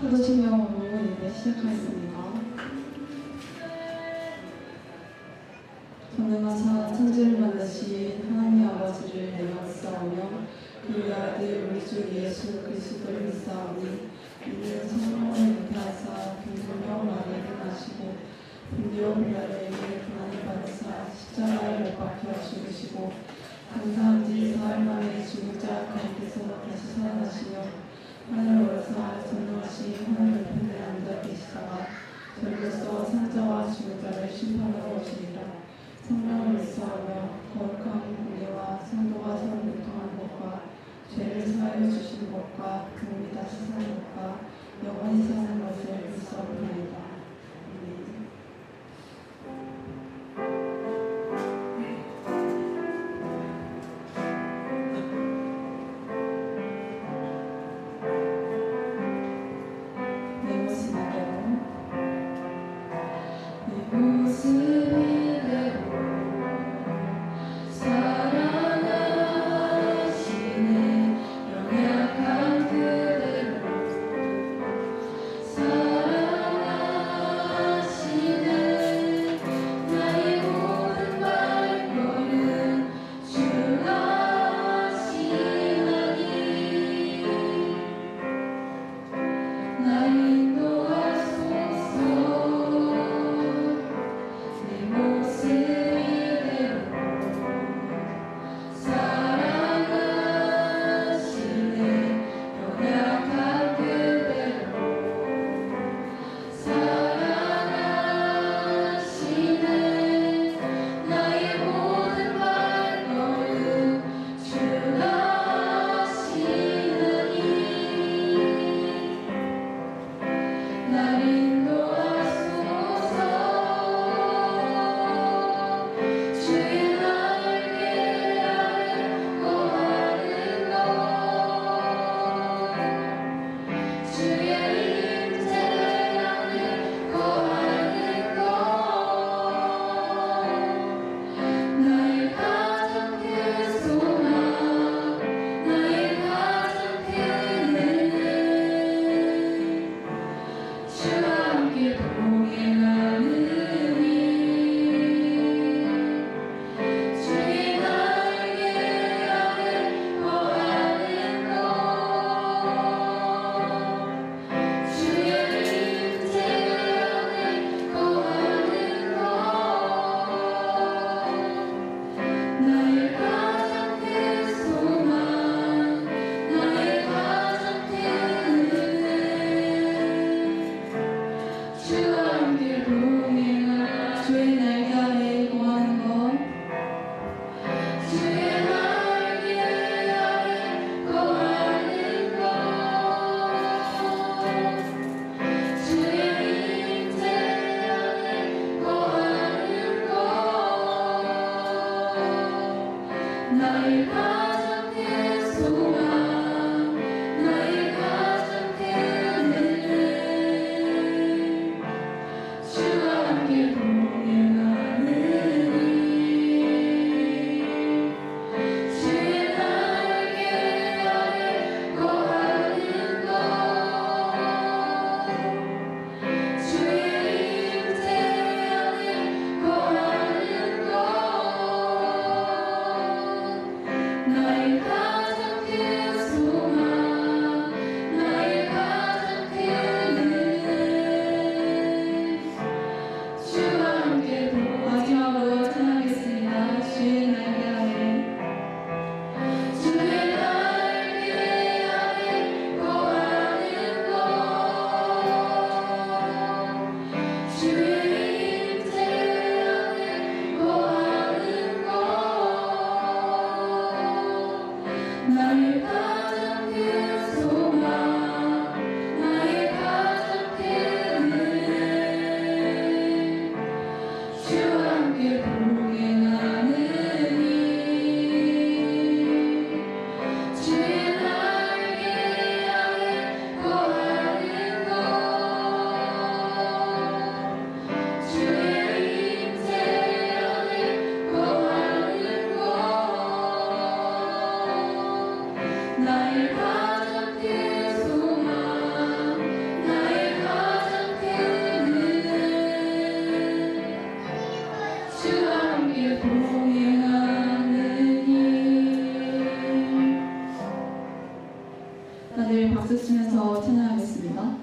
사도신경으로 예배 시작하겠습니다. 전능하사 천지를 만드신 하나님 아버지를 내가 믿사오며 그의 아들 우리 주 예수 그리스도를 믿사오니 이는 성령을 잉태하사 동성령 마리아를 낳으시고 본디오 빌라도에게 고난을 받으사 십자가에 못 박혀 죽으시고 장사한 지 사흘 만에 죽은 자 가운데서 다시 살아나시며 하늘 올라사 전능하신 하늘 우편에 앉아 계시다가 저리로서 산자와 죽은 자를 심판하러 오시리라. 성령을 믿사오며 거룩한 공예와 성도가 서로 교통하는 것과 죄를 사하여 주시는 것과 몸이 다시 사는 것과 영원히 사는 것을 믿사옵나이다. 주를 박수 치면서 찬양하겠습니다.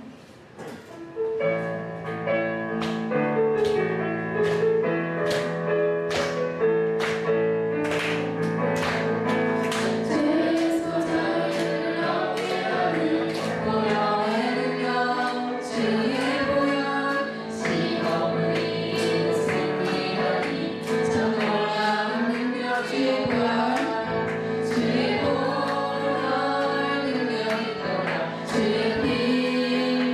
주의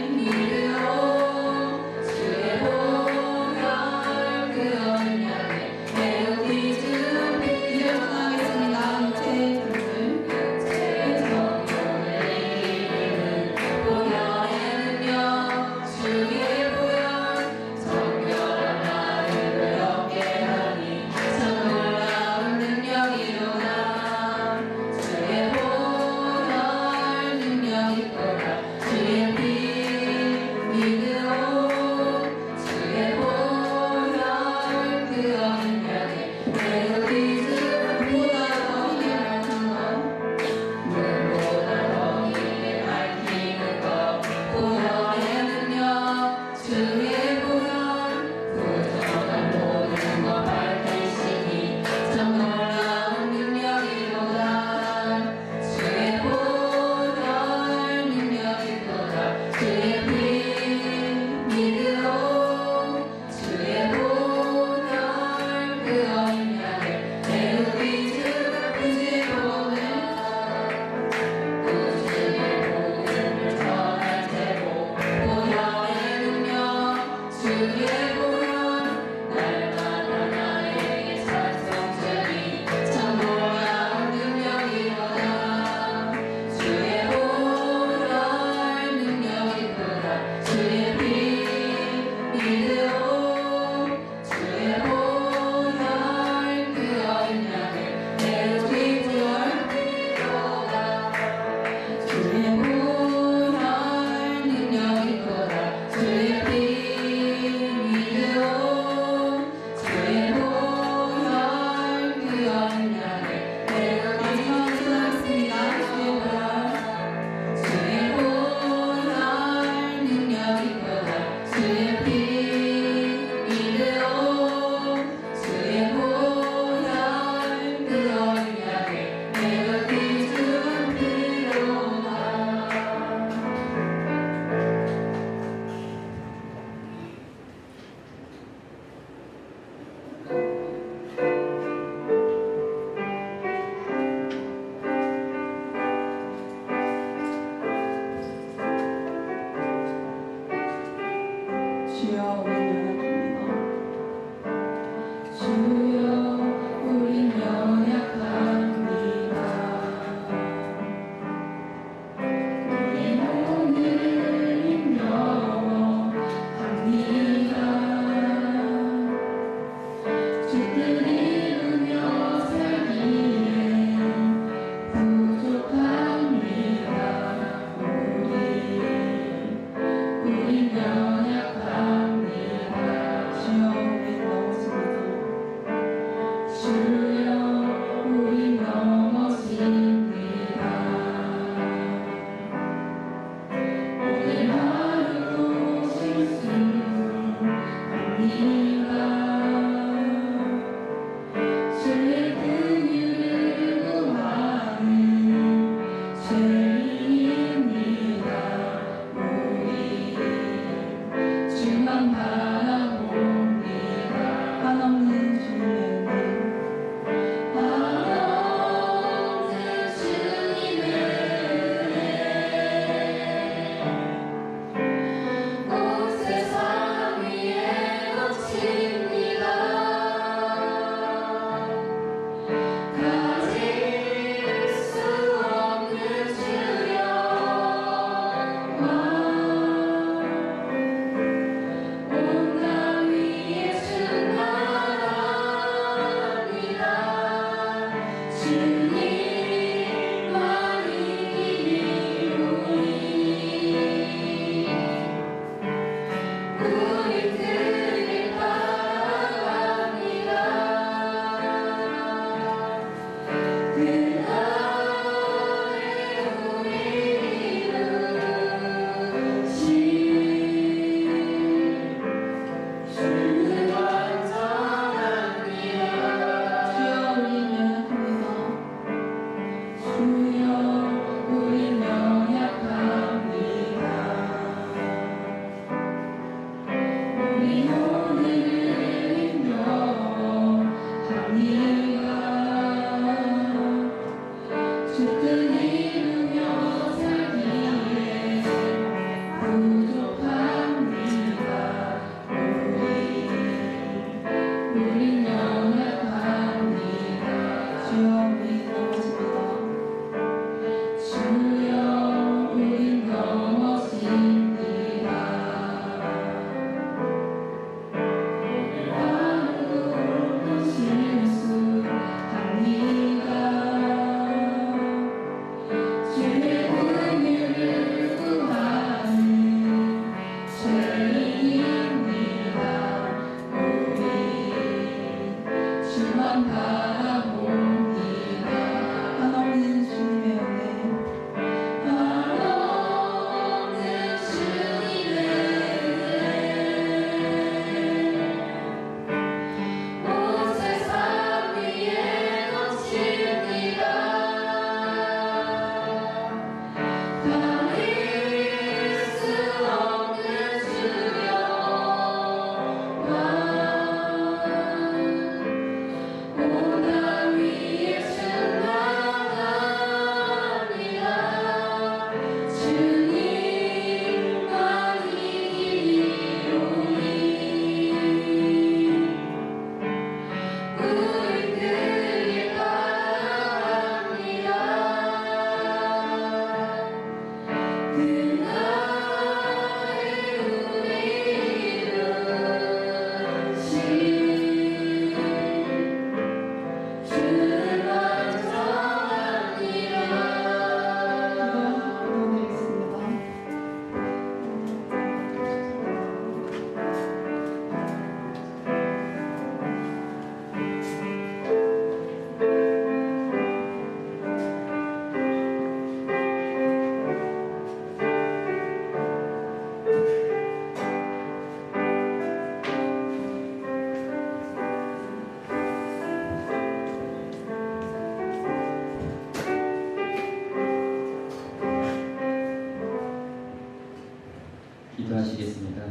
기도하시겠습니다.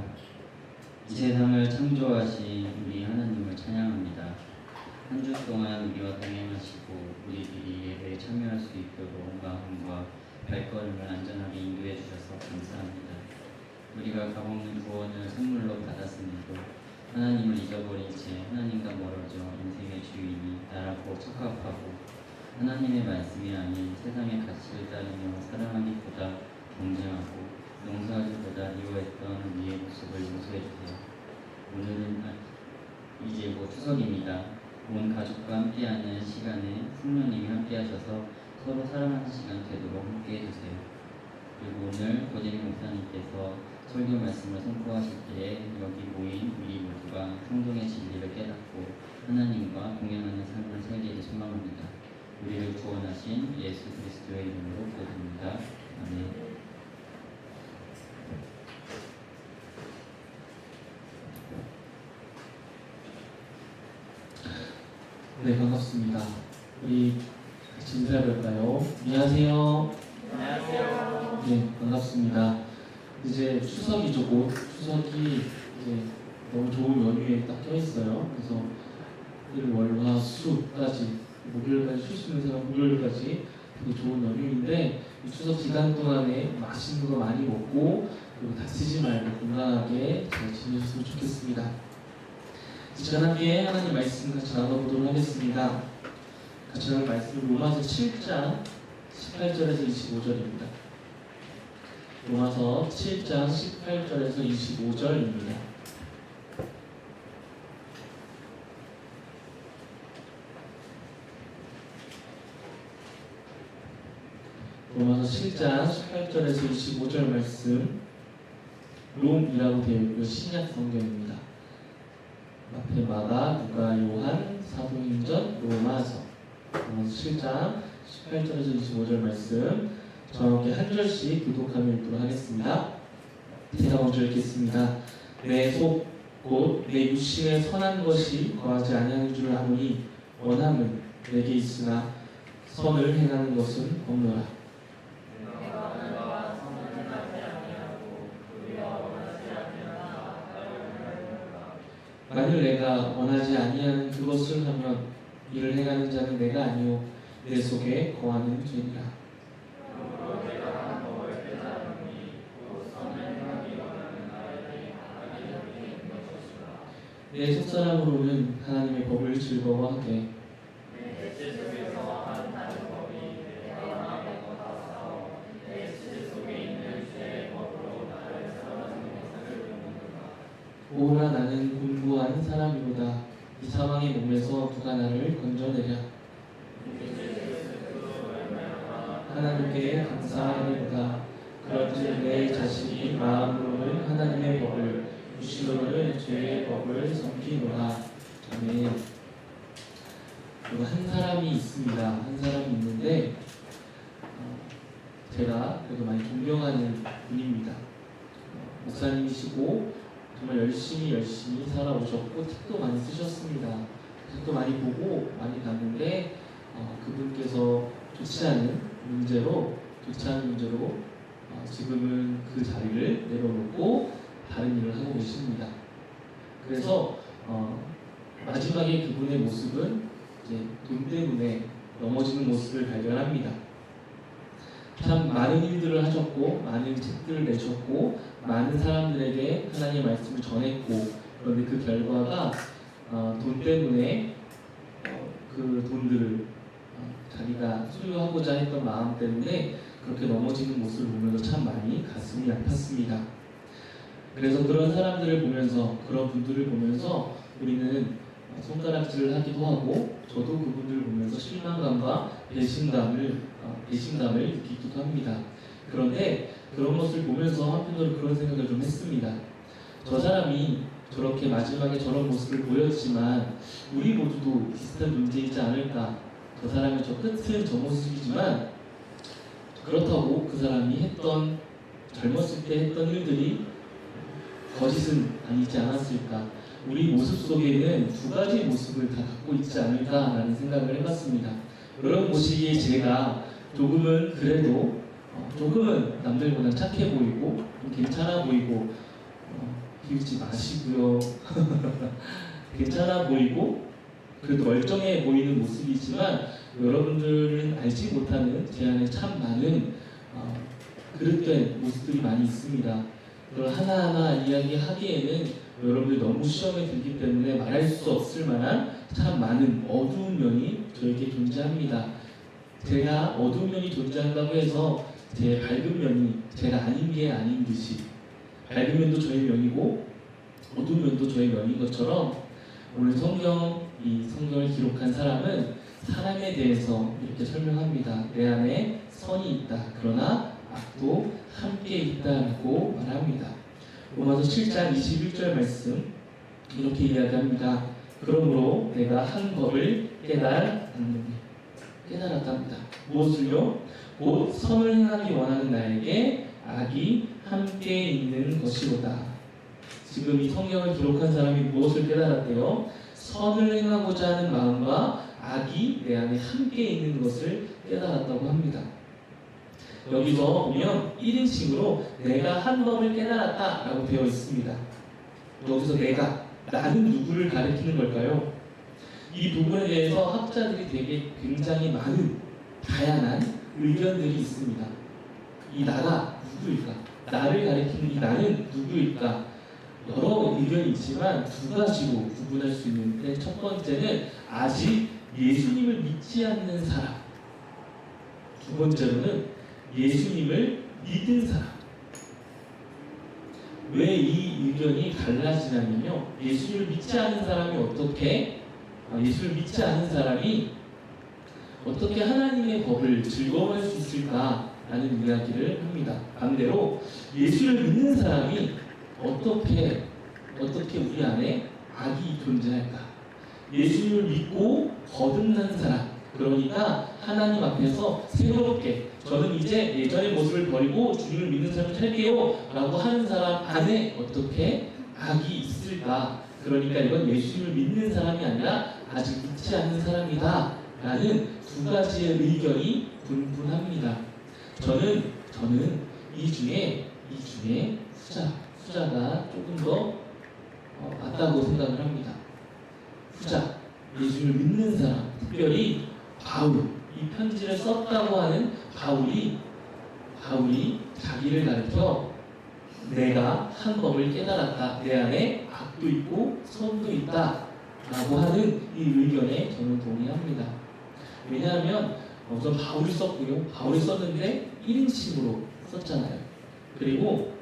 이 세상을 창조하신 우리 하나님을 찬양합니다. 한 주 동안 우리와 동행하시고 우리들이 예배에 참여할 수 있도록 마음과 발걸음을 안전하게 인도해 주셔서 감사합니다. 우리가 값없는 구원을 선물로 받았음에도 하나님을 잊어버린 채 하나님과 멀어져 인생의 주인이 나라고 착각하고 하나님의 말씀이 아닌 세상의 가치를 따르며 사랑하기보다 경쟁하고 농사하기보다 미워했던 우리의 모습을 용서해 주세요. 오늘은 이제 곧 추석입니다. 온 가족과 함께하는 시간에 성령님이 함께하셔서 서로 사랑하는 시간 되도록 함께해 주세요. 그리고 오늘 고재민 목사님께서 설교 말씀을 선포하실 때에 여기 모인 우리 모두가 성경의 진리를 깨닫고 하나님과 동행하는 삶을 살기를 소망합니다. 우리를 구원하신 예수 그리스도의 이름으로 기도드립니다. 아멘. 네, 반갑습니다. 우리 같이 인사해볼까요? 안녕하세요. 안녕하세요. 네, 반갑습니다. 이제 추석이죠, 곧. 추석이 이제 너무 좋은 연휴에 딱 껴있어요. 그래서 일, 월, 화, 수까지, 목요일까지 쉴 수 있는 사람 목요일까지 되게 좋은 연휴인데, 이 추석 기간 동안에 맛있는 거 많이 먹고, 그리고 다치지 말고 건강하게 잘 지내셨으면 좋겠습니다. 지난 함께 하나님 말씀 같이 나눠보도록 하겠습니다. 같이 나눌 말씀은 로마서 7장 18절에서 25절입니다. 로마서 7장 18절에서 25절입니다. 로마서 7장 18절에서 25절 말씀, 롬이라고 되어 있고요. 신약 성경입니다. 앞에 마가, 누가, 요한, 사도행전, 로마서 7장 18절에서 25절 말씀 저와 함께 한 절씩 교독하며 읽도록 하겠습니다. 제가 먼저 읽겠습니다. 내 속 곧 내 육신에 선한 것이 거하지 아니하는 줄 아노니 원함은 내게 있으나 선을 행하는 것은 없노라. 만일 내가 원하지 아니하는 그것을 하면 이를 행하는 자는 내가 아니요 내 속에 거하는 죄니라. 내 속사람으로는 하나님의 법을 즐거워하되 오라 나는 곤고한 사람이로다. 이 사망의 몸에서 누가 나를 건져내랴. 하나님께 감사하리로다. 그런즉 내 자신이 마음으로는 하나님의 법을 육신으로는 죄의 법을 섬기노라. 아멘. 그리고 한 사람이 있습니다. 한 사람이 있는데 제가 그래도 많이 존경하는 분입니다. 목사님이시고 정말 열심히 살아오셨고 책도 많이 쓰셨습니다. 책도 많이 보고 많이 봤는데 그분께서 좋지 않은 문제로 지금은 그 자리를 내려놓고 다른 일을 하고 계십니다. 그래서 마지막에 그분의 모습은 이제 돈 때문에 넘어지는 모습을 발견합니다. 참 많은 일들을 하셨고 많은 책들을 내셨고 많은 사람들에게 하나님의 말씀을 전했고 그런데 그 결과가 돈 때문에 그 돈들을 자기가 소유하고자 했던 마음 때문에 그렇게 넘어지는 모습을 보면서 참 많이 가슴이 아팠습니다. 그래서 그런 사람들을 보면서 그런 분들을 보면서 우리는 손가락질을 하기도 하고 저도 그분들을 보면서 실망감과 배신감을 느끼기도 합니다. 그런데 그런 것을 보면서 한편으로 그런 생각을 좀 했습니다. 저 사람이 저렇게 마지막에 저런 모습을 보였지만 우리 모두도 비슷한 존재이지 않을까. 저 사람의 저 끝은 저 모습이지만 그렇다고 그 사람이 젊었을 때 했던 일들이 거짓은 아니지 않았을까. 우리 모습 속에는 두 가지 모습을 다 갖고 있지 않을까라는 생각을 해봤습니다. 그런 모시기에 제가 조금은 그래도 조금은 남들보다 착해 보이고 좀 괜찮아 보이고 비웃지 마시고요. 괜찮아 보이고 그래도 멀쩡해 보이는 모습이지만 여러분들은 알지 못하는 제 안에 참 많은 그릇된 모습들이 많이 있습니다. 그걸 하나하나 이야기하기에는 여러분들 너무 시험에 들기 때문에 말할 수 없을 만한 참 많은 어두운 면이 저에게 존재합니다. 제가 어두운 면이 존재한다고 해서 제 밝은 면이 제가 아닌 게 아닌 듯이 밝은 면도 저의 면이고 어두운 면도 저의 면인 것처럼 오늘 이 성경을 기록한 사람은 사람에 대해서 이렇게 설명합니다. 내 안에 선이 있다. 그러나 악도 함께 있다고 말합니다. 로마서 7장 21절 말씀 이렇게 이야기합니다. 그러므로 내가 한 법을 깨달았답니다. 무엇을요? 곧 선을 행하기 원하는 나에게 악이 함께 있는 것이로다. 지금 이 성경을 기록한 사람이 무엇을 깨달았대요? 선을 행하고자 하는 마음과 악이 내 안에 함께 있는 것을 깨달았다고 합니다. 여기서 보면 1인칭으로 내가 한 법을 깨달았다 라고 되어 있습니다. 여기서 나는 누구를 가리키는 걸까요? 이 부분에 대해서 학자들이 되게 굉장히 많은 다양한 의견들이 있습니다. 이 나가 누구일까? 나를 가리키는 이 나는 누구일까? 여러 의견이 있지만 두 가지로 구분할 수 있는데 첫 번째는 아직 예수님을 믿지 않는 사람, 두 번째로는 예수님을 믿은 사람. 왜 이 의견이 갈라지냐면요, 예수님을 믿지 않는 사람이 예수를 믿지 않는 사람이 어떻게 하나님의 법을 즐거워할 수 있을까라는 이야기를 합니다. 반대로 예수를 믿는 사람이 어떻게 우리 안에 악이 존재할까? 예수님을 믿고 거듭난 사람, 그러니까 하나님 앞에서 새롭게 저는 이제 예전의 모습을 버리고 주님을 믿는 삶을 살게요 라고 하는 사람 안에 어떻게 악이 있을까? 그러니까 이건 예수님을 믿는 사람이 아니라 아직 믿지 않는 사람이다 라는 두 가지의 의견이 분분합니다. 저는 이 중에 후자가 조금 더 맞다고 생각을 합니다. 후자, 예수를 믿는 사람, 특별히 바울, 이 편지를 썼다고 하는 바울이 자기를 가리켜 내가 한 법을 깨달았다. 내 안에 악도 있고 선도 있다. 라고 하는 이 의견에 저는 동의합니다. 왜냐하면 우선 바울이 썼고요. 바울이 썼는데 1인칭으로 썼잖아요. 그리고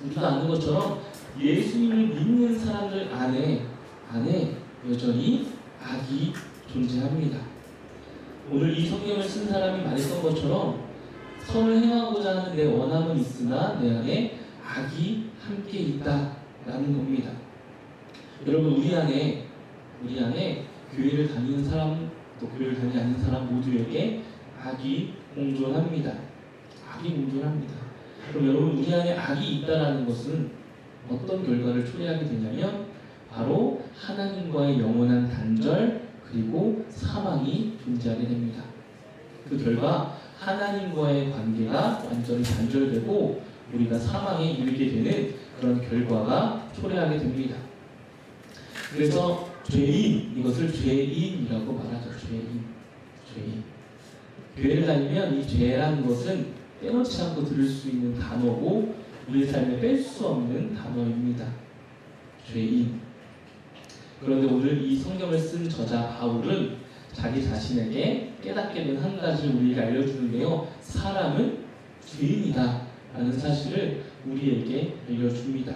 우리가 아는 것처럼 예수님을 믿는 사람들 안에 여전히 악이 존재합니다. 오늘 이 성경을 쓴 사람이 말했던 것처럼 선을 행하고자 하는 내 원함은 있으나 내 안에 악이 함께 있다라는 겁니다. 여러분, 우리 안에 교회를 다니는 사람 또 교회를 다니지 않는 사람 모두에게 악이 공존합니다. 그럼 여러분, 우리 안에 악이 있다라는 것은 어떤 결과를 초래하게 되냐면 바로 하나님과의 영원한 단절 그리고 사망이 존재하게 됩니다. 그 결과 하나님과의 관계가 완전히 단절되고 우리가 사망에 이르게 되는 그런 결과가 초래하게 됩니다. 그래서 이것을 죄인이라고 말하죠. 죄인. 교회를 다니면 이 죄라는 것은 빼놓지 않고 들을 수 있는 단어고 우리 삶에 뺄 수 없는 단어입니다. 죄인. 그런데 오늘 이 성경을 쓴 저자 바울은 자기 자신에게 깨닫게 된 한 가지를 우리에게 알려주는데요. 사람은 죄인이다 라는 사실을 우리에게 알려줍니다.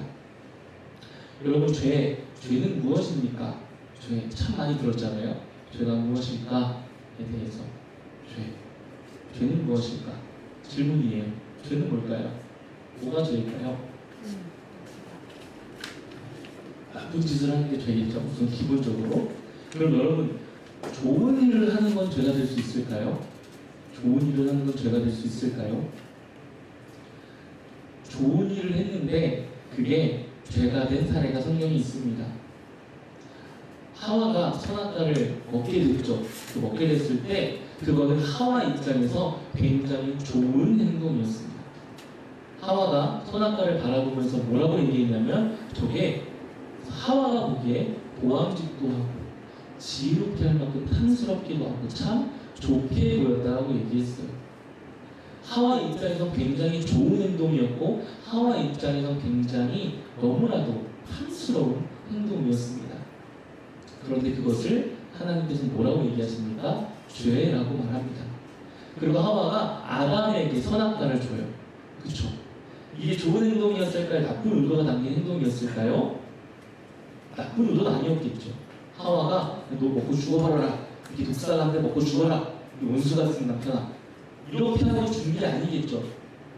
여러분, 죄는 무엇입니까? 죄 참 많이 들었잖아요. 죄가 무엇일까에 대해서. 죄는 무엇일까? 질문이에요. 죄는 뭘까요? 뭐가 죄일까요? 나쁜 짓을 하는 게 죄겠죠. 우선 기본적으로. 그럼 여러분, 좋은 일을 하는 건 죄가 될 수 있을까요? 좋은 일을 될 수 있을까요? 좋은 일을 했는데 그게 죄가 된 사례가 성경에 있습니다. 하와가 선악과를 먹게 됐죠. 먹게 됐을 때 그거는 하와 입장에서 굉장히 좋은 행동이었습니다. 하와가 선악과를 바라보면서 뭐라고 얘기했냐면 저게 하와가 보기에 보암직도 하고 지혜롭게 할 만큼 탐스럽기도 하고 참 좋게 보였다라고 얘기했어요. 하와 입장에서 굉장히 좋은 행동이었고 하와 입장에서 굉장히 너무나도 탐스러운 행동이었습니다. 그런데 그것을 하나님께서 뭐라고 얘기하십니까? 죄라고 말합니다. 그리고 하와가 아담에게 선악과를 줘요. 그렇죠? 이게 좋은 행동이었을까요? 나쁜 의도가 담긴 행동이었을까요? 나쁜 의도는 아니었겠죠. 하와가 너 먹고 죽어버려라. 이렇게 독사한테 먹고 죽어라. 원수 같은 남편아. 이렇게 하고 준 게 아니겠죠.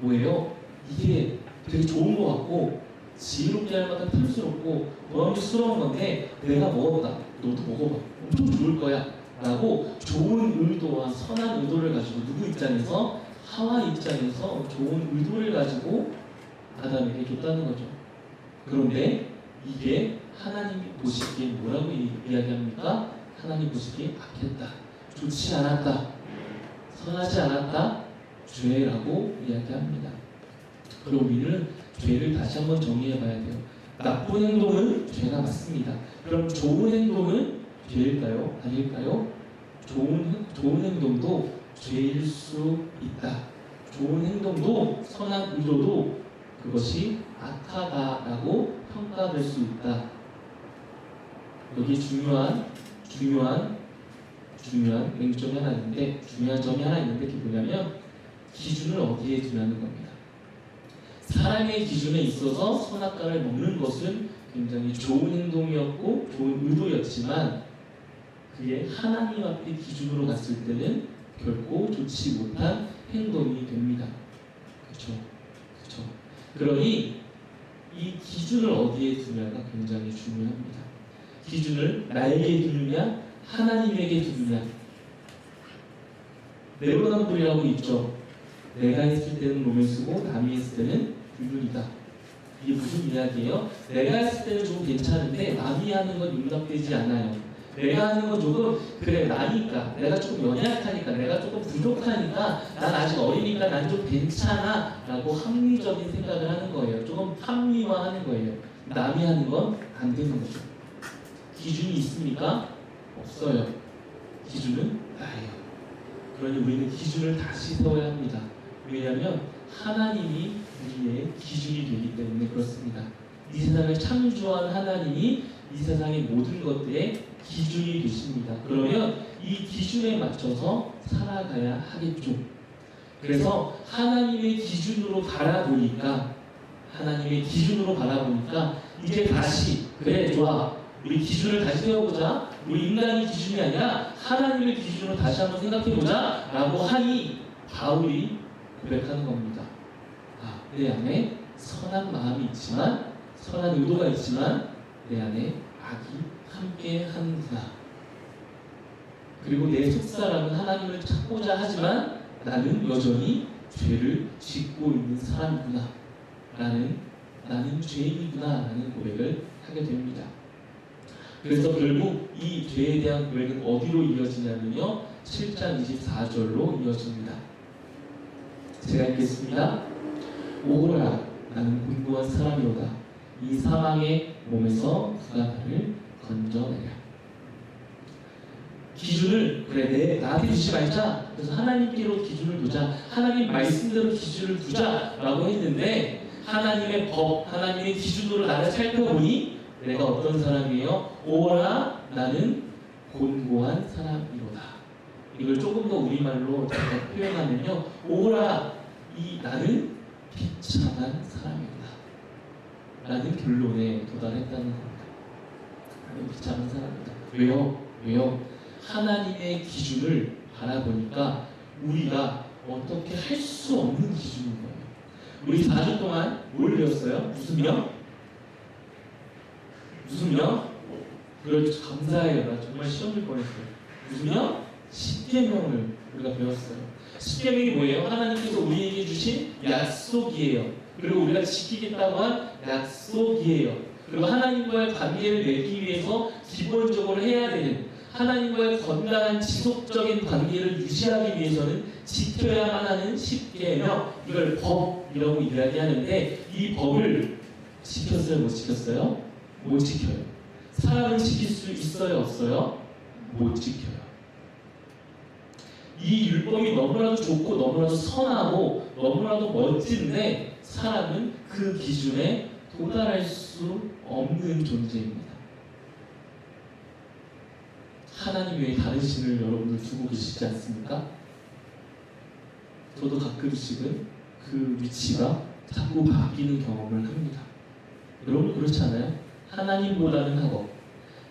뭐예요? 이게 되게 좋은 것 같고 지혜롭게 할 만큼 탐스럽고 보람스러운 건데 내가 먹었다. 너도 먹어봐. 엄청 좋을 거야. 라고 좋은 의도와 선한 의도를 가지고 누구 입장에서? 하와 입장에서 좋은 의도를 가지고 아담에게 줬다는 거죠. 그런데 이게 하나님이 보시기에 뭐라고 이야기합니까? 하나님 보시기에 악했다. 좋지 않았다. 선하지 않았다. 죄라고 이야기합니다. 그럼 우리는 죄를 다시 한번 정리해 봐야 돼요. 나쁜 행동은 죄가 맞습니다. 그럼 좋은 행동은 죄일까요? 아닐까요? 좋은 행동도 죄일 수 있다. 좋은 행동도 선한 의도도 그것이 악하다라고 평가될 수 있다. 여기 중요한 맹점이 하나 있는데 중요한 점이 하나 있는데 그게 뭐냐면 기준을 어디에 두냐는 겁니다. 사람의 기준에 있어서 선악과를 먹는 것은 굉장히 좋은 행동이었고 좋은 의도였지만 그게 하나님 앞에 기준으로 갔을 때는 결코 좋지 못한 행동이 됩니다. 그렇죠? 그러니 이 기준을 어디에 두냐가 굉장히 중요합니다. 기준을 나에게 두느냐 하나님에게 두느냐. 네로남불이라고 있죠. 내가 했을 때는 롬을 쓰고 남이 했을 때는 불륜이다. 이게 무슨 이야기예요? 내가 했을 때는 좀 괜찮은데 남이 하는 건 용납되지 않아요. 내가 하는 건 조금 그래 나니까 내가 조금 연약하니까 내가 조금 부족하니까 난 아직 어리니까 난 좀 괜찮아 라고 합리적인 생각을 하는 거예요. 조금 합리화하는 거예요. 남이 하는 건 안 되는 거죠. 기준이 있습니까? 없어요. 기준은 나예요. 그러니 우리는 기준을 다시 세워야 합니다. 왜냐하면 하나님이 우리의 기준이 되기 때문에 그렇습니다. 이 세상을 창조한 하나님이 이 세상의 모든 것들의 기준이 되십니다. 그러면 이 기준에 맞춰서 살아가야 하겠죠. 그래서 하나님의 기준으로 바라보니까 이제 다시 그래 좋아 우리 기준을 다시 세워보자. 우리 인간의 기준이 아니라 하나님의 기준으로 다시 한번 생각해보자 라고 하니 바울이 고백하는 겁니다. 내 안에 선한 마음이 있지만 선한 의도가 있지만 내 안에 악이 함께 하는구나. 그리고 내 속사람은 하나님을 찾고자 하지만 나는 여전히 죄를 짓고 있는 사람이구나. 나는 죄인이구나 라는 고백을 하게 됩니다. 그래서 결국 이 죄에 대한 고백은 어디로 이어지냐면요 7장 24절로 이어집니다. 제가 읽겠습니다. 오호라 나는 곤고한 사람이로다. 이 사망의 몸에서 누가 나를 건져내랴. 기준을 그래 나한테 두지 말자. 그래서 하나님께로 기준을 두자. 하나님 말씀대로 기준을 두자라고 했는데 하나님의 법, 하나님의 기준으로 나를 살펴보니 내가 어떤 사람이에요? 오라 나는 곤고한 사람이로다. 이걸 조금 더 우리말로 표현하면요 오라 나는 비참한 사람이로다 라는 결론에 도달했다는 겁니다. 나는 비참한 사람이다. 왜요? 하나님의 기준을 바라보니까 우리가 어떻게 할 수 없는 기준인 거예요. 우리 4주 동안 뭘 배웠어요? 무슨 명? 그렇죠. 감사해요. 나 정말 시험 볼 뻔했어요. 무슨 명? 십계명을 우리가 배웠어요. 십계명이 뭐예요? 하나님께서 우리에게 주신 약속이에요. 그리고 우리가 지키겠다고 한 약속이에요. 그리고 하나님과의 관계를 맺기 위해서 기본적으로 해야 되는 하나님과의 건강한 지속적인 관계를 유지하기 위해서는 지켜야만 하는 십계명, 이걸 법, 이라고 이야기하는데 이 법을 지켰어요? 못 지켰어요? 못 지켜요. 사람은 지킬 수 있어요? 없어요? 못 지켜요. 이 율법이 너무나도 좋고 너무나도 선하고 너무나도 멋진데 사람은 그 기준에 도달할 수 없는 존재입니다. 하나님 외에 다른 신을 여러분들 두고 계시지 않습니까? 저도 가끔씩은 그 위치가 자꾸 바뀌는 경험을 합니다. 여러분 그렇지 않아요? 하나님보다는 학업,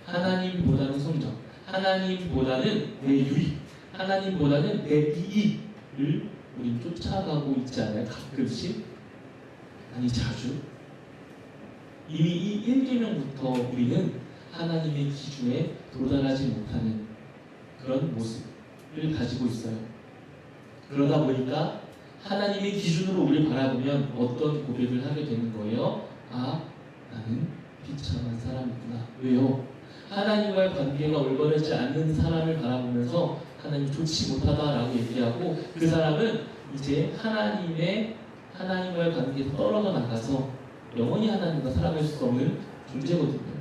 하나님보다는 성적, 하나님보다는 내 유익, 하나님보다는 내 이익을 우린 쫓아가고 있지 않아요? 가끔씩? 아니 자주? 이미 이 1계명부터 우리는 하나님의 기준에 도달하지 못하는 그런 모습을 가지고 있어요. 그러다 보니까 하나님의 기준으로 우리를 바라보면 어떤 고백을 하게 되는 거예요? 아, 나는 비참한 사람이구나. 왜요? 하나님과의 관계가 올바르지 않는 사람을 바라보면서 하나님 좋지 못하다라고 얘기하고 그 사람은 이제 하나님과의 관계에서 떨어져 나가서 영원히 하나님과 살아갈 수 없는 존재거든요.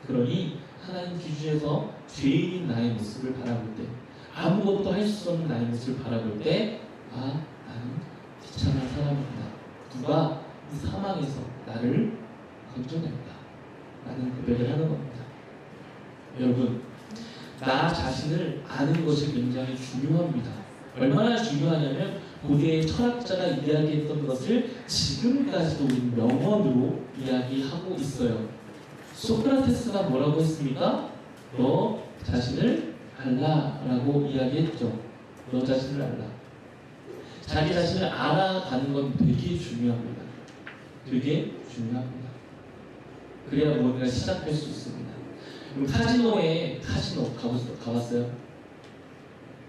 그러니 하나님 기준에서 죄인인 나의 모습을 바라볼 때 아무것도 할 수 없는 나의 모습을 바라볼 때 아, 나는 비참한 사람이구나. 누가 이 사망에서 나를 건져낸다. 라는 고백을 하는 겁니다. 여러분, 나 자신을 아는 것이 굉장히 중요합니다. 얼마나 중요하냐면 고대의 철학자가 이야기했던 것을 지금까지도 우리 명언으로 이야기하고 있어요. 소크라테스가 뭐라고 했습니까? 너 자신을 알라라고 이야기했죠. 너 자신을 알라. 자기 자신을 알아가는 건 되게 중요합니다. 되게 중요합니다. 그래야 뭔가 시작할 수 있습니다. 그럼 카지노 가봤어요?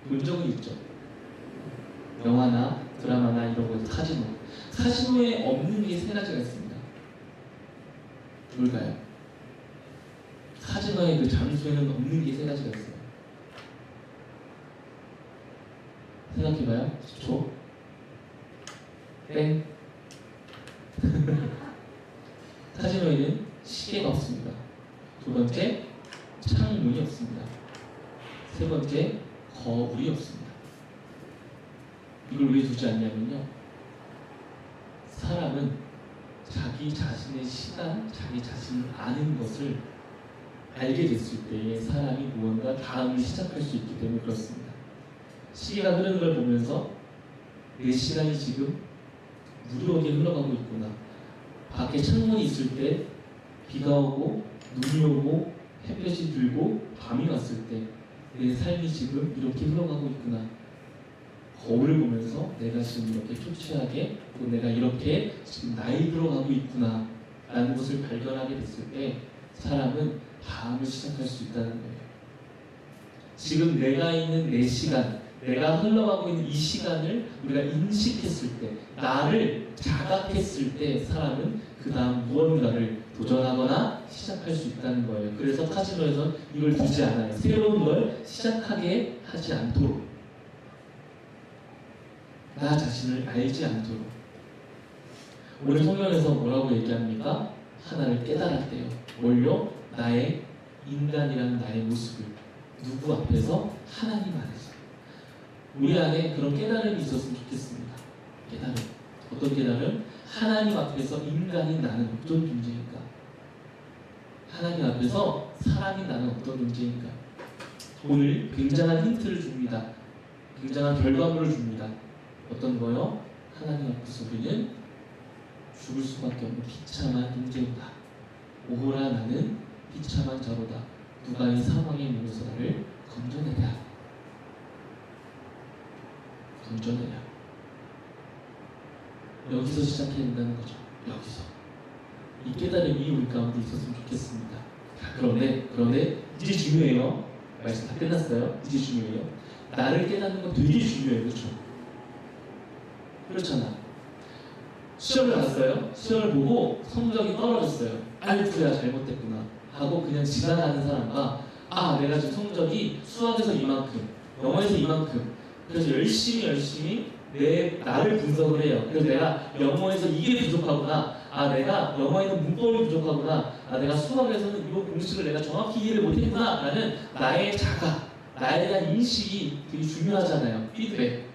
본 적은 있죠. 영화나 드라마나 이런 거 카지노에 없는 게 세 가지가 있습니다. 뭘까요? 카지노의 그 장소에는 없는 게 세 가지가 있어요. 생각해봐요. 10초. 땡. 카지노에는 시계가 없습니다. 두 번째, 창문이 없습니다. 세 번째, 거울이 없습니다. 이걸 왜 두지 않냐면요. 사람은 자기 자신의 시간, 자기 자신을 아는 것을 알게 됐을 때에 사람이 무언가 다음을 시작할 수 있기 때문에 그렇습니다. 시계가 흐르는 걸 보면서 내 시간이 지금 무료하게 흘러가고 있구나. 밖에 창문이 있을 때 비가 오고 눈이 오고 햇볕이 들고 밤이 왔을 때 내 삶이 지금 이렇게 흘러가고 있구나. 거울을 보면서 내가 지금 이렇게 초췌하게 또 내가 이렇게 지금 나이 들어가고 있구나 라는 것을 발견하게 됐을 때 사람은 다음을 시작할 수 있다는 거예요. 지금 내가 있는 내 시간, 내가 흘러가고 있는 이 시간을 우리가 인식했을 때, 나를 자각했을 때 사람은 그 다음 무언가를 도전하거나 시작할 수 있다는 거예요. 그래서 카지노에서는 이걸 두지 않아요. 새로운 걸 시작하게 하지 않도록, 나 자신을 알지 않도록. 오늘 성경에서 뭐라고 얘기합니까? 하나를 깨달았대요. 뭘요? 나의 인간이라는 나의 모습을 누구 앞에서? 하나님 안에서. 우리 안에 그런 깨달음이 있었으면 좋겠습니다. 깨달음. 어떤 깨달음? 하나님 앞에서 인간인 나는 어떤 존재인가? 하나님 앞에서 사람인 나는 어떤 존재인가? 오늘 굉장한 힌트를 줍니다. 굉장한 결과물을 줍니다. 어떤 거요? 하나님 앞에서 우리는 죽을 수밖에 없는 비참한 존재이다. 오호라 나는 비참한 자로다. 누가 이 사망의 몸에서 나를 건져내랴. 건져내랴. 여기서 시작해야 된다는 거죠. 여기서. 이 깨달음이 우리 가운데 있었으면 좋겠습니다. 그런데 이제 중요해요. 말씀 다 끝났어요. 이제 중요해요. 나를 깨닫는 건 되게 중요해요. 그렇죠? 그렇잖아. 시험을 봤어요. 시험을 보고 성적이 떨어졌어요. 아이고 내가 잘못됐구나 하고 그냥 지나가는 사람과 아 내가 지금 성적이 수학에서 이만큼 영어에서 이만큼 그래서 열심히 나를 분석을 해요. 그래서 내가 영어에서 이게 부족하구나. 내가 영어에는 문법이 부족하구나. 내가 수학에서는 이 공식을 내가 정확히 이해를 못했구나. 라는 나의 자각, 나에 대한 인식이 되게 중요하잖아요. 피드백.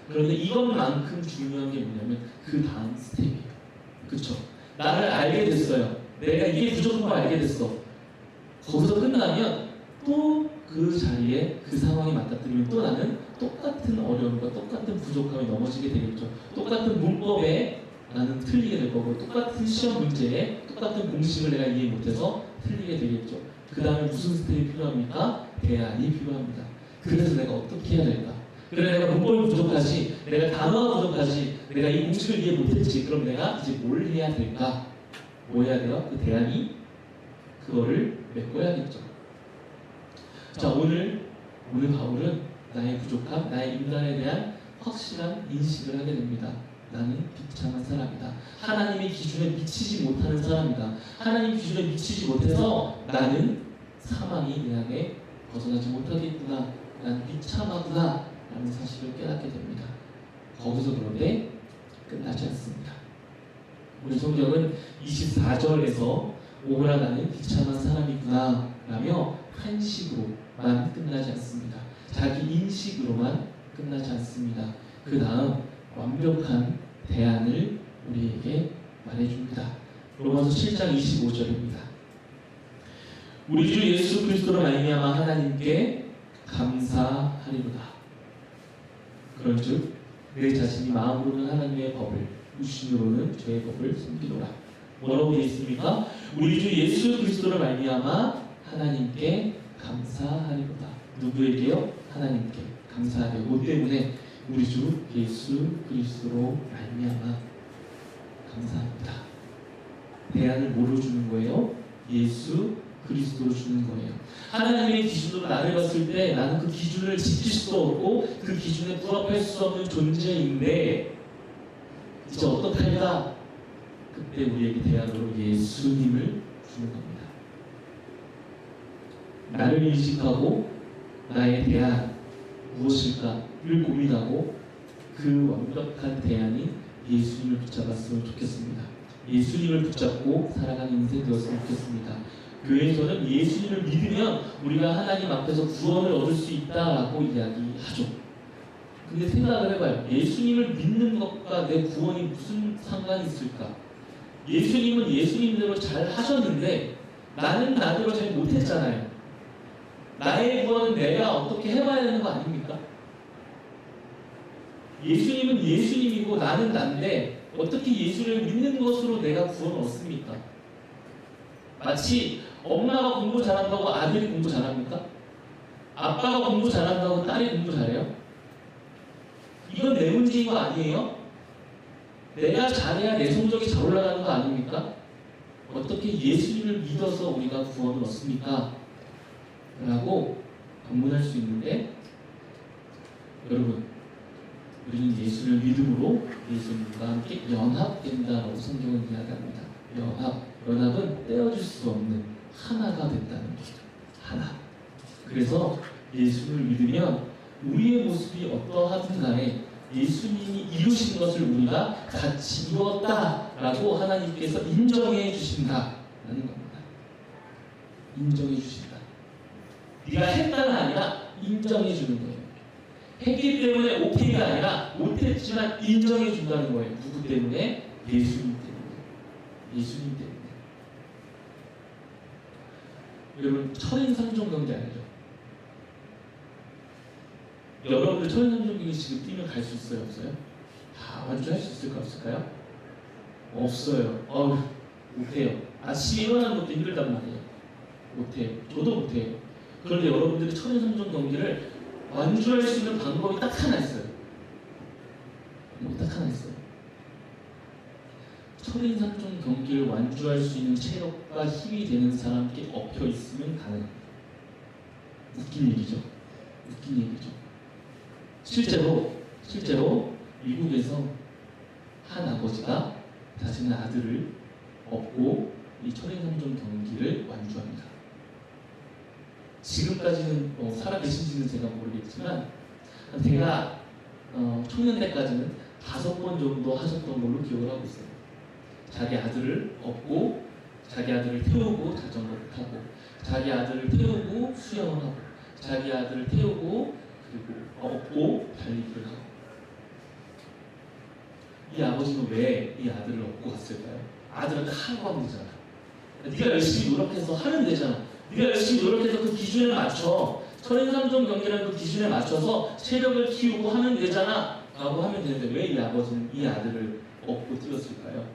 그런데 이것만큼 중요한 게 뭐냐면 그 다음 스텝이에요. 그쵸? 나를 알게 됐어요. 내가 이게 부족한 걸 알게 됐어. 거기서 끝나면 또 그 자리에 그 상황에 맞닥뜨리면 또 나는 똑같은 어려움과 똑같은 부족함에 넘어지게 되겠죠. 똑같은 문법에 나는 틀리게 될 거고, 똑같은 시험 문제에 똑같은 공식을 내가 이해 못해서 틀리게 되겠죠. 그 다음에 무슨 스텝이 필요합니까? 대안이 필요합니다. 그래서 내가 어떻게 해야 될까? 그래, 내가 문법이 부족하지, 내가 단어가 부족하지, 내가 이 공식을 이해 못했지. 그럼 내가 이제 뭘 해야 될까? 뭐 해야 돼요? 그 대안이 그거를 메꿔야겠죠. 자, 오늘 바울은 나의 부족함, 나의 인간에 대한 확실한 인식을 하게 됩니다. 나는 비참한 사람이다. 하나님의 기준에 미치지 못하는 사람이다. 하나님 기준에 미치지 못해서 나는 사망이 내 안에 벗어나지 못하겠구나. 난 비참하구나. 라는 사실을 깨닫게 됩니다. 거기서 그런데 끝나지 않습니다. 우리 성경은 24절에서 오라 나는 비참한 사람이구나 라며 한식으로만 끝나지 않습니다. 자기 인식으로만 끝나지 않습니다. 그 다음 완벽한 대안을 우리에게 말해줍니다. 로마서 7장 25절입니다. 우리 주 예수 그리스도로 말미암아 하나님께 감사하리로다. 그런즉 내 자신이 마음으로는 하나님의 법을, 육신으로는 죄의 법을 숨기노라. 뭐라고 되어 있습니까? 우리 주 예수 그리스도로 말미암아 하나님께 감사하리로다. 누구에게요? 하나님께 감사하되. 뭐 때문에? 우리 주 예수 그리스도로 말미암아 감사합니다. 대안을 뭐로 주는 거예요? 예수 그리스도로 주는 거예요. 하나님의 기준으로 나를 봤을 때 나는 그 기준을 지킬 수도 없고 그 기준에 부합할 수 없는 존재인데 이제 어떻게 할까? 그때 우리에게 대안으로 예수님을 주는 겁니다. 나를 인식하고 나의 대안 무엇일까를 고민하고 그 완벽한 대안이 예수님을 붙잡았으면 좋겠습니다. 예수님을 붙잡고 살아가는 인생 되었으면 좋겠습니다. 교회에서는 예수님을 믿으면 우리가 하나님 앞에서 구원을 얻을 수 있다라고 이야기하죠. 근데 생각을 해봐요. 예수님을 믿는 것과 내 구원이 무슨 상관이 있을까? 예수님은 예수님대로 잘 하셨는데 나는 나대로 잘 못했잖아요. 나의 구원은 내가 어떻게 해봐야 되는 거 아닙니까? 예수님은 예수님이고 나는 난데 어떻게 예수를 믿는 것으로 내가 구원을 얻습니까? 마치 엄마가 공부 잘한다고 아들이 공부 잘합니까? 아빠가 공부 잘한다고 딸이 공부 잘해요? 이건 내 문제인 거 아니에요? 내가 잘해야 내 성적이 잘 올라가는 거 아닙니까? 어떻게 예수님을 믿어서 우리가 구원을 얻습니까? 라고 반문할 수 있는데, 여러분, 우리는 예수를 믿음으로 예수님과 함께 연합된다라고 성경은 이야기합니다. 연합은 떼어질 수 없는 하나가 됐다는 거죠. 하나. 그래서 예수를 믿으면 우리의 모습이 어떠하든 간에 예수님이 이루신 것을 우리가 같이 이루었다라고 하나님께서 인정해 주신다라는 겁니다. 인정해 주신다. 네가 했다가 아니라 인정해 주는 거예요. 했기 때문에 오케이가 아니라 못했지만 인정해 준다는 거예요. 누구 때문에? 예수님 때문에. 예수님 때문에. 여러분, 철인삼종 경기 알죠? 여러분들 철인삼종 경기 지금 뛰면 갈 수 있어요? 없어요? 다 완주할 수 있을까 없을까요? 없어요. 못해요. 아침에 일어나는 것도 힘들단 말이에요. 못해요. 저도 못해요. 그런데 여러분들이 철인삼종 경기를 완주할 수 있는 방법이 딱 하나 있어요. 딱 하나 있어요. 철인삼종 경기를 완주할 수 있는 체력과 힘이 되는 사람께 엎혀 있으면 가능합니다. 웃긴 얘기죠. 실제로 미국에서 한 아버지가 자신의 아들을 업고 이 철인삼종 경기를 완주합니다. 지금까지는 살아계신지는 제가 모르겠지만 제가 청년 때까지는 5번 정도 하셨던 걸로 기억을 하고 있어요. 자기 아들을 업고 자기 아들을 태우고 자전거를 타고 자기 아들을 태우고 수영을 하고 자기 아들을 태우고 그리고 업고 달리기를 하고. 이 아버지는 왜 이 아들을 업고 갔을까요? 아들한테 하라고 하면 되잖아. 네가 열심히 노력해서 하면 되잖아. 네가 열심히 노력해서 그 기준에 맞춰 천인삼종 경기라는 그 기준에 맞춰서 체력을 키우고 하면 되잖아 라고 하면 되는데 왜 이 아버지는 이 아들을 업고 뛰었을까요?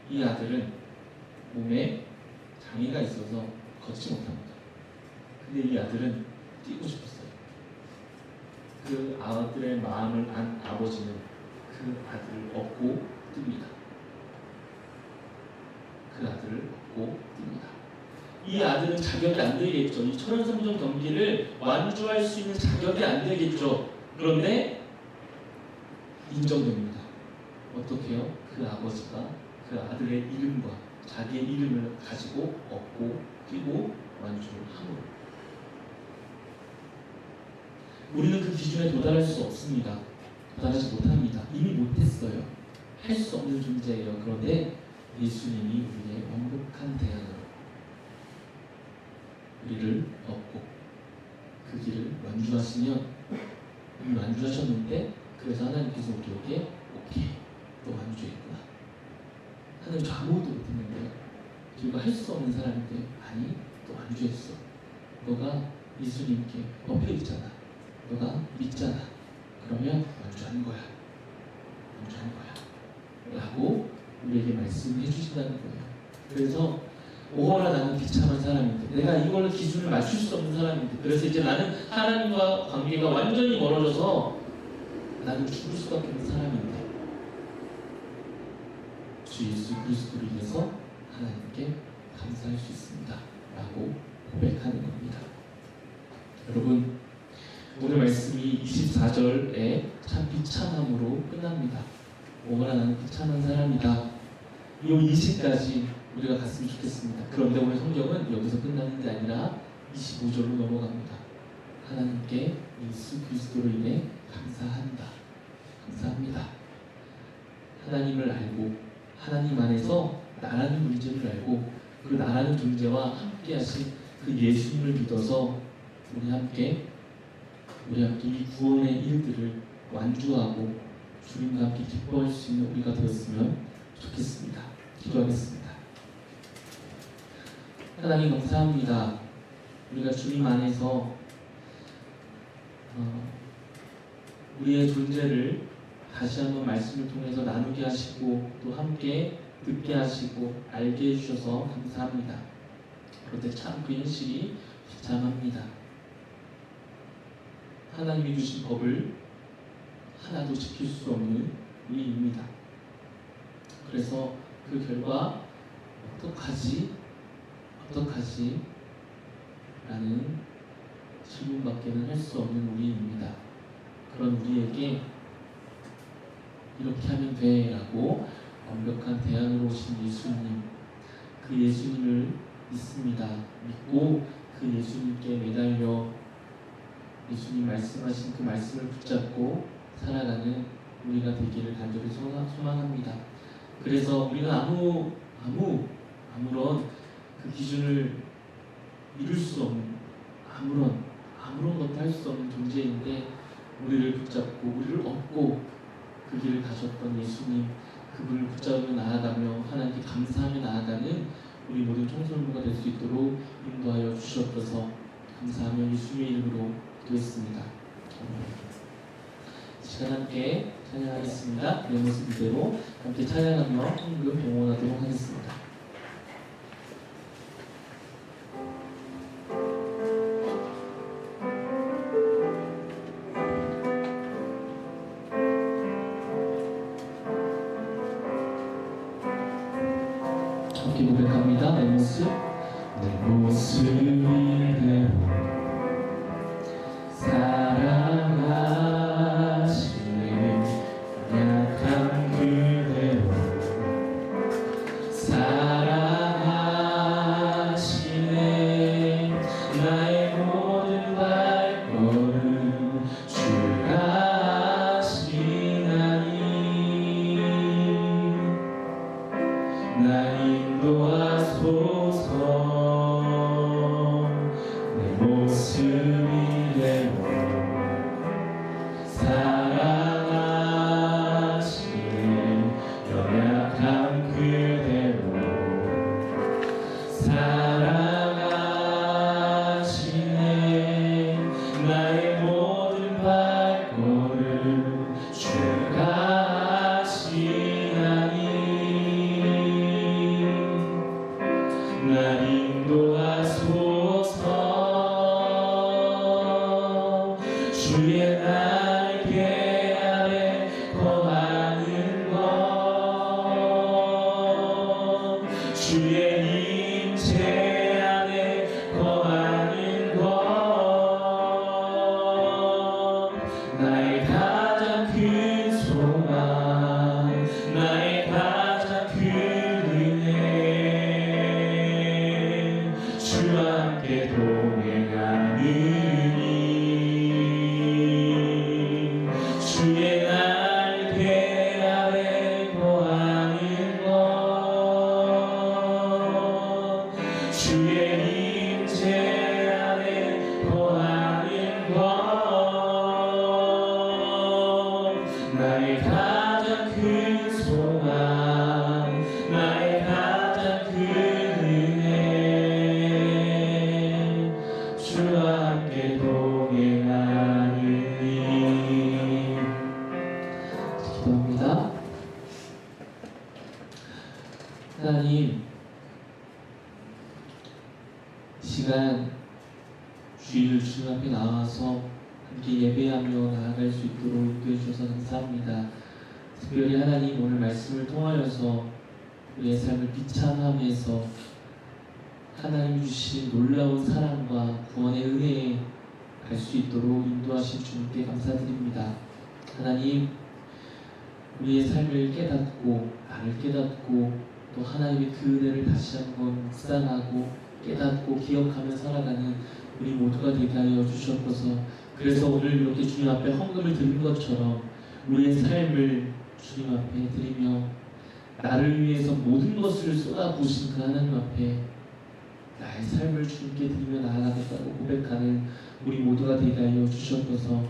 이 아들은 몸에 장애가 있어서 걷지 못합니다. 근데 이 아들은 뛰고 싶었어요. 그 아들의 마음을 안 아버지는 그 아들을 업고 뜹니다. 그 아들을 업고 뜹니다. 이 아들은 자격이 안 되겠죠. 이 천연삼종 경기를 완주할 수 있는 자격이 안 되겠죠. 그런데 인정됩니다. 어떻게요? 그 아버지가 그 아들의 이름과 자기의 이름을 가지고 업고 뛰고 완주를 함으로. 우리는 그 기준에 도달할 수 없습니다. 도달하지 못합니다. 이미 못했어요. 할 수 없는 존재예요. 그런데 예수님이 우리의 완벽한 대안으로 우리를 업고 그 길을 완주하시면 이미 완주하셨는데 그래서 하나님께서 우리에게 오케이 너 완주했구나. 하나님 저 아무것도 못했는데 우리가 할 수 없는 사람인데 아니 너 완주했어. 너가 예수님께 업혀있잖아. 너가 믿잖아. 그러면 완주한 거야. 완주한 거야. 라고 우리에게 말씀해 주신다는 거예요. 그래서 오호라 나는 비참한 사람인데 내가 이걸로 기준을 맞출 수 없는 사람인데 그래서 이제 나는 하나님과 관계가 완전히 멀어져서 나는 죽을 수밖에 없는 사람인데 주 예수 그리스도를 위해서 하나님께 감사할 수 있습니다. 라고 고백하는 겁니다. 여러분 오늘 말씀이 24절에 참 비참함으로 끝납니다. 오호라 나는 비참한 사람이다. 이 20까지 우리가 갔으면 좋겠습니다. 그런데 오늘 성경은 여기서 끝나는 게 아니라 25절로 넘어갑니다. 하나님께 예수 그리스도로 인해 감사한다. 감사합니다. 하나님을 알고 하나님 안에서 나라는 문제를 알고 그 나라는 존재와 함께 하신 그 예수님을 믿어서 우리 함께 이 구원의 일들을 완주하고 주님과 함께 기뻐할 수 있는 우리가 되었으면 좋겠습니다. 기도하겠습니다. 하나님 감사합니다. 우리가 주님 안에서 우리의 존재를 다시 한번 말씀을 통해서 나누게 하시고 또 함께 듣게 하시고 알게 해주셔서 감사합니다. 그런데 참 그 현실이 비참합니다. 하나님이 주신 법을 하나도 지킬 수 없는 우리입니다. 그래서 그 결과 어떡하지? 라는 질문밖에는 할 수 없는 우리입니다. 그런 우리에게 이렇게 하면 돼 라고 완벽한 대안으로 오신 예수님, 그 예수님을 믿습니다. 믿고 그 예수님께 매달려 예수님 말씀하신 그 말씀을 붙잡고 살아가는 우리가 되기를 간절히 소망합니다. 그래서 우리는 아무런 그 기준을 이룰 수 없는 아무런 것도 할 수 없는 존재인데 우리를 붙잡고 우리를 업고 그 길을 가셨던 예수님, 그분을 붙잡으며 나아가며 하나님께 감사하며 나아가는 우리 모든 청소년부가 될 수 있도록 인도하여 주시옵소서. 감사하며 예수님의 이름으로 기도했습니다. 시간 함께 찬양하겠습니다. 내 모습 그대로 함께 찬양하며 헌금 봉헌하도록 하겠습니다. 함께 고백합니다. 내 모습 이대로 사랑하시네. 약한 그대로 사랑하시네. 나의 모든 발걸음 나 인도하소서. 내 모습 이대로 사랑하시네. 연약함 그대로 사랑하시네. 나의 모든 발걸음 주가 하시나니 나 인도하소서. 주의 날개 아래 거하는 것, 주의 임재 안에 거하는 것, 나의 가장 큰 소망, 나의 가장 큰 은혜, 주와 함께 동행하느니 주의 날개 아래 거하는 것, 주의 임재 안에 거하는 것, 나의 가장 큰 소망, 나의 가장 큰 은혜, 주와 함께 동행하느니. 기도합니다. 하나님, 시간 주일 주님 앞에 나와서 함께 예배하며 나아갈 수 있도록 인도해 주셔서 감사합니다. 특별히 하나님, 오늘 말씀을 통하여서 우리의 삶을 비참함에서 하나님 주신 놀라운 사랑과 구원의 은혜에 갈 수 있도록 인도하신 주님께 감사드립니다. 하나님, 우리의 삶을 깨닫고 나를 깨닫고 또 하나님의 그 은혜를 다시 한번 묵상하고 깨닫고 기억하며 살아가는 우리 모두가 되게 하여 주시옵소서. 그래서 오늘 이렇게 주님 앞에 헌금을 드린 것처럼 우리의 삶을 주님 앞에 드리며 나를 위해서 모든 것을 쏟아부으신 그 하나님 앞에 나의 삶을 주님께 드리며 나아가겠다고 고백하는 우리 모두가 되게 하여 주시옵소서.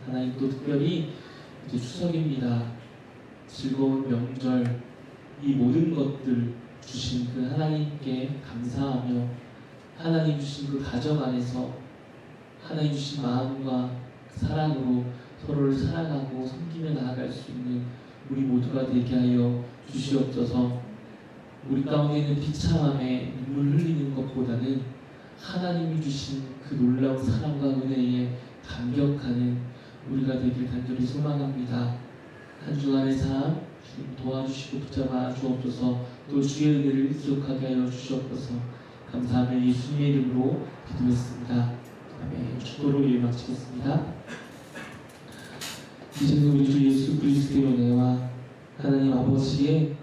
하나님, 또 특별히 이제 추석입니다. 즐거운 명절, 이 모든 것들 주신 그 하나님께 감사하며 하나님 주신 그 가정 안에서 하나님 주신 마음과 사랑으로 서로를 사랑하고 섬기며 나아갈 수 있는 우리 모두가 되게 하여 주시옵소서. 우리 가운데 있는 비참함에 눈물 흘리는 것보다는 하나님이 주신 그 놀라운 사랑과 은혜에 감격하는 우리가 되길 간절히 소망합니다. 한 주간의 삶 주님 도와주시고 붙잡아 주옵소서. 또 주의 은혜를 기억하게 하여 주시옵소서. 감사하며 예수님의 이름으로 기도했습니다. 아멘. 축도로 예배 마치겠습니다. 이제는 우리 주 예수 그리스도의 은혜와 하나님 아버지의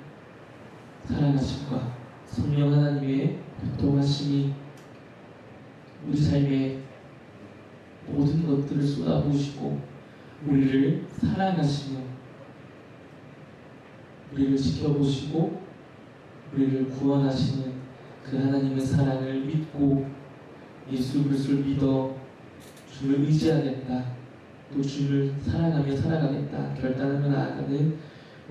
사랑하심과 성령 하나님의 교통하심이 우리 삶에 모든 것들을 쏟아부으시고 우리를 사랑하시며 우리를 지켜보시고 우리를 구원하시는 그 하나님의 사랑을 믿고 예수 그리스도를 믿어 주를 의지하겠다, 또 주를 사랑하며 살아가겠다 결단하며 나아가는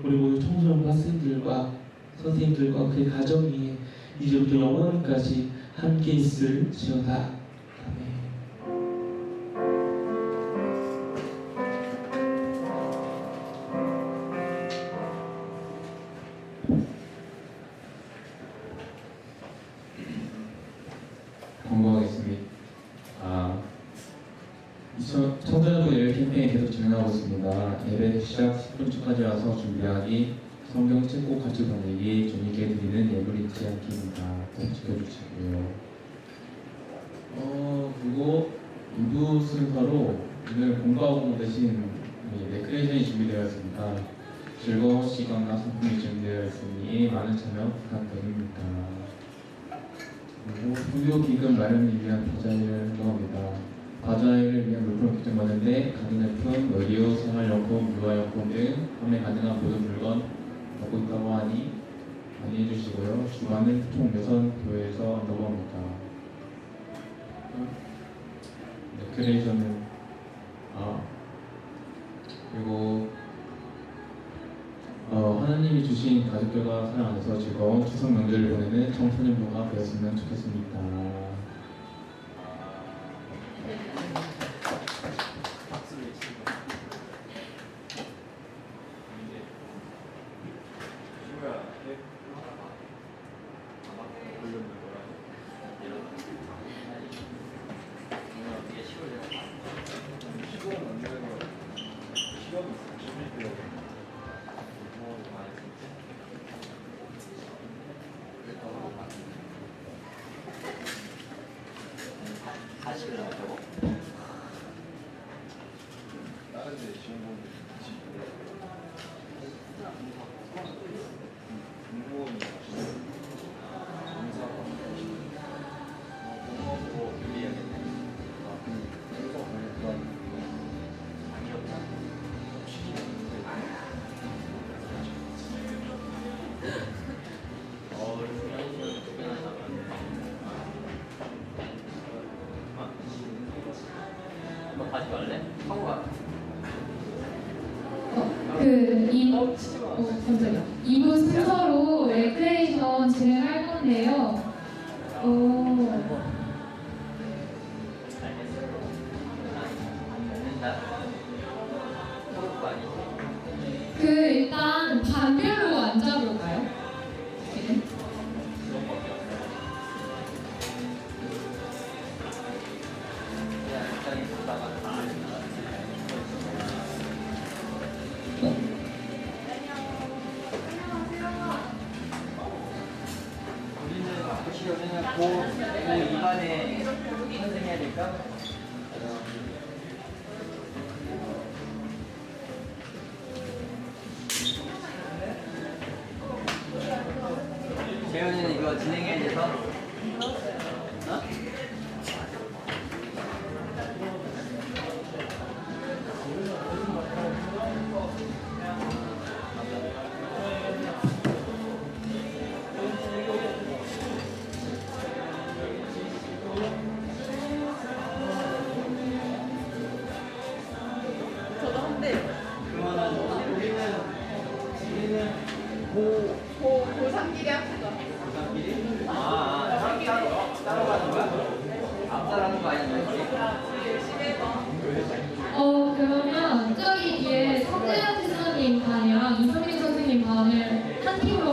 우리 모두 청소년과 학생들과 선생님들과 그의 가정 위에 이제부터 영원까지 함께 있을지어다. 아멘. 공부하겠습니다. 청소년부 예배 캠페인이 계속 진행하고 있습니다. 예배 시작 10분 전까지 와서 준비하기, 성경 책고 같이 보내기, 주님께 드리는 예물 잊지 않기입니다. 꼭 지켜주시고요. 그리고 2부 순서로 오늘 공부하고 계신 레크레이션이 준비되어 있습니다. 즐거운 시간과 상품이 준비되어 있으니 많은 참여 부탁드립니다. 그리고 부교 기금 마련을 위한 바자회를 운동합니다. 바자회를 위한 물품을 결정받는데 가전제품, 의류, 생활용품, 유아용품 등 판매 가능한 모든 물건 갖고 있다고 하니 많이 해주시고요. 주간은 총 6교회에서 한다고 합니다. 레크레이션은 그리고 하나님이 주신 가족들과 사랑 안에서 즐거운 추석 명절을 보내는 청소년부가 되었으면 좋겠습니다. 깜짝이야. 2부 순서로 레크레이션 진행할 건데요. 일단 반별로 앉아볼까요? 네. 고 2반에 선생해야 될까? 재현이는 이거 진행해야 돼서 어? 고3끼리 합시다. 따로 가는 거야? 앞따라하는 거 아니야? 그러면 저기 뒤에 성재현 지사님 반이랑 이성민 선생님 반을 한 팀으로